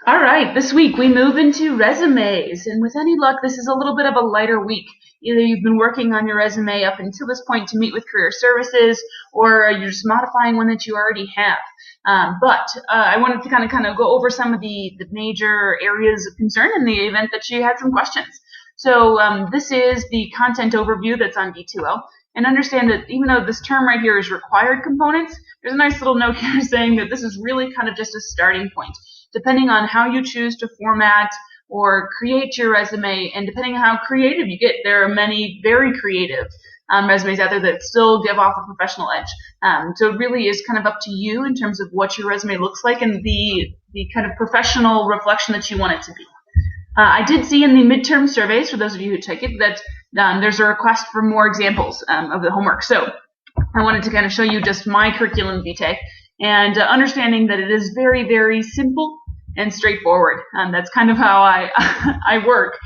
All right, this week we move into resumes, and with any luck, this is a little bit of a lighter week. Either you've been working on your resume up until this point to meet with career services, or you're just modifying one that you already have. But I wanted to kind of go over some of the major areas of concern in the event that you had some questions. So this is the content overview that's on D2L. And understand that even though this term right here is required components, there's a nice little note here saying that this is really kind of just a starting point. Depending on how you choose to format or create your resume, and depending on how creative you get, there are many very creative resumes out there that still give off a professional edge. So it really is kind of up to you in terms of what your resume looks like and the kind of professional reflection that you want it to be. I did see in the midterm surveys, for those of you who take it, that there's a request for more examples of the homework. So I wanted to kind of show you just my curriculum vitae, and understanding that it is very, very simple and straightforward. That's kind of how I work,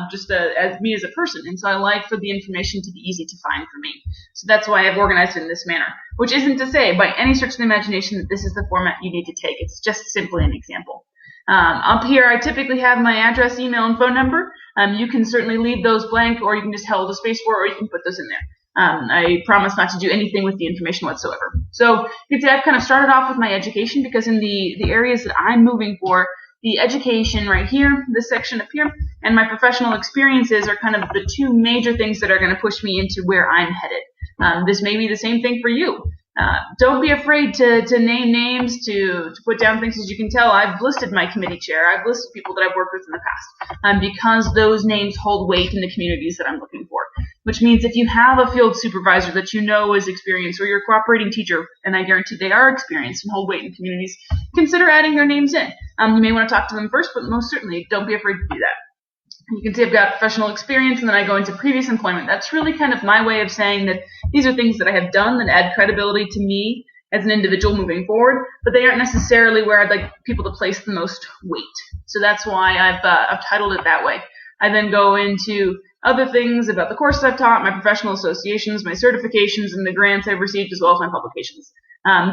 just as me as a person. And so I like for the information to be easy to find for me. So that's why I've organized it in this manner, which isn't to say by any stretch of the imagination that this is the format you need to take. It's just simply an example. Up here, I typically have my address, email, and phone number. You can certainly leave those blank, or you can just hold a space for, or you can put those in there. I promise not to do anything with the information whatsoever. So you can see I've kind of started off with my education, because in the areas that I'm moving for, the education right here, this section up here, and my professional experiences are kind of the two major things that are going to push me into where I'm headed. This may be the same thing for you. Don't be afraid to name names, to put down things. As you can tell, I've listed my committee chair. I've listed people that I've worked with in the past, because those names hold weight in the communities that I'm looking for. Which means if you have a field supervisor that you know is experienced, or your cooperating teacher, and I guarantee they are experienced and hold weight in communities, consider adding their names in. You may want to talk to them first, but most certainly don't be afraid to do that. You can see I've got professional experience, and then I go into previous employment. That's really kind of my way of saying that these are things that I have done that add credibility to me as an individual moving forward, but they aren't necessarily where I'd like people to place the most weight. So that's why I've titled it that way. I then go into other things about the courses I've taught, my professional associations, my certifications, and the grants I've received, as well as my publications.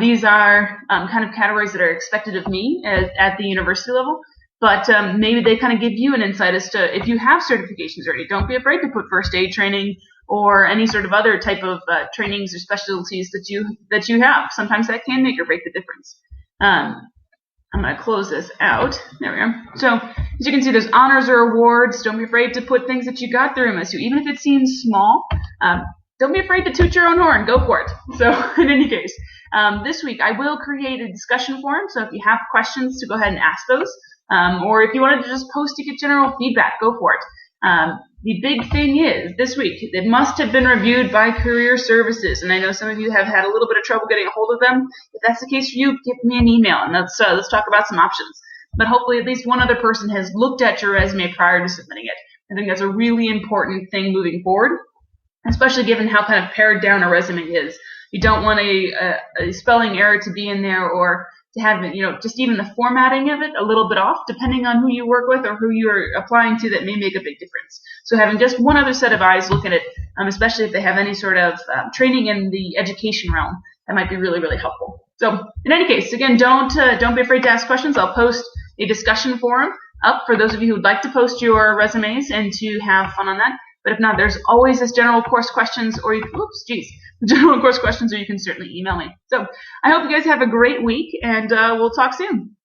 These are kind of categories that are expected of me at the university level, but maybe they kind of give you an insight as to if you have certifications already. Don't be afraid to put first aid training or any sort of other type of trainings or specialties that you have. Sometimes that can make or break the difference. I'm going to close this out. There we are. So as you can see, there's honors or awards. Don't be afraid to put things that you got through MSU, even if it seems small. Don't be afraid to toot your own horn. Go for it. So in any case, this week I will create a discussion forum. So if you have questions, to go ahead and ask those. Or if you wanted to just post to get general feedback, go for it. The big thing is, this week, it must have been reviewed by career services, and I know some of you have had a little bit of trouble getting a hold of them. If that's the case for you, give me an email, and let's talk about some options. But hopefully at least one other person has looked at your resume prior to submitting it. I think that's a really important thing moving forward, especially given how kind of pared down a resume is. You don't want a spelling error to be in there, or to have, just even the formatting of it a little bit off, depending on who you work with or who you're applying to, that may make a big difference. So having just one other set of eyes look at it, especially if they have any sort of training in the education realm, that might be really, really helpful. So in any case, again, don't be afraid to ask questions. I'll post a discussion forum up for those of you who'd like to post your resumes and to have fun on that. But if not, there's always this general course questions, or general course questions, or you can certainly email me. So I hope you guys have a great week, and we'll talk soon.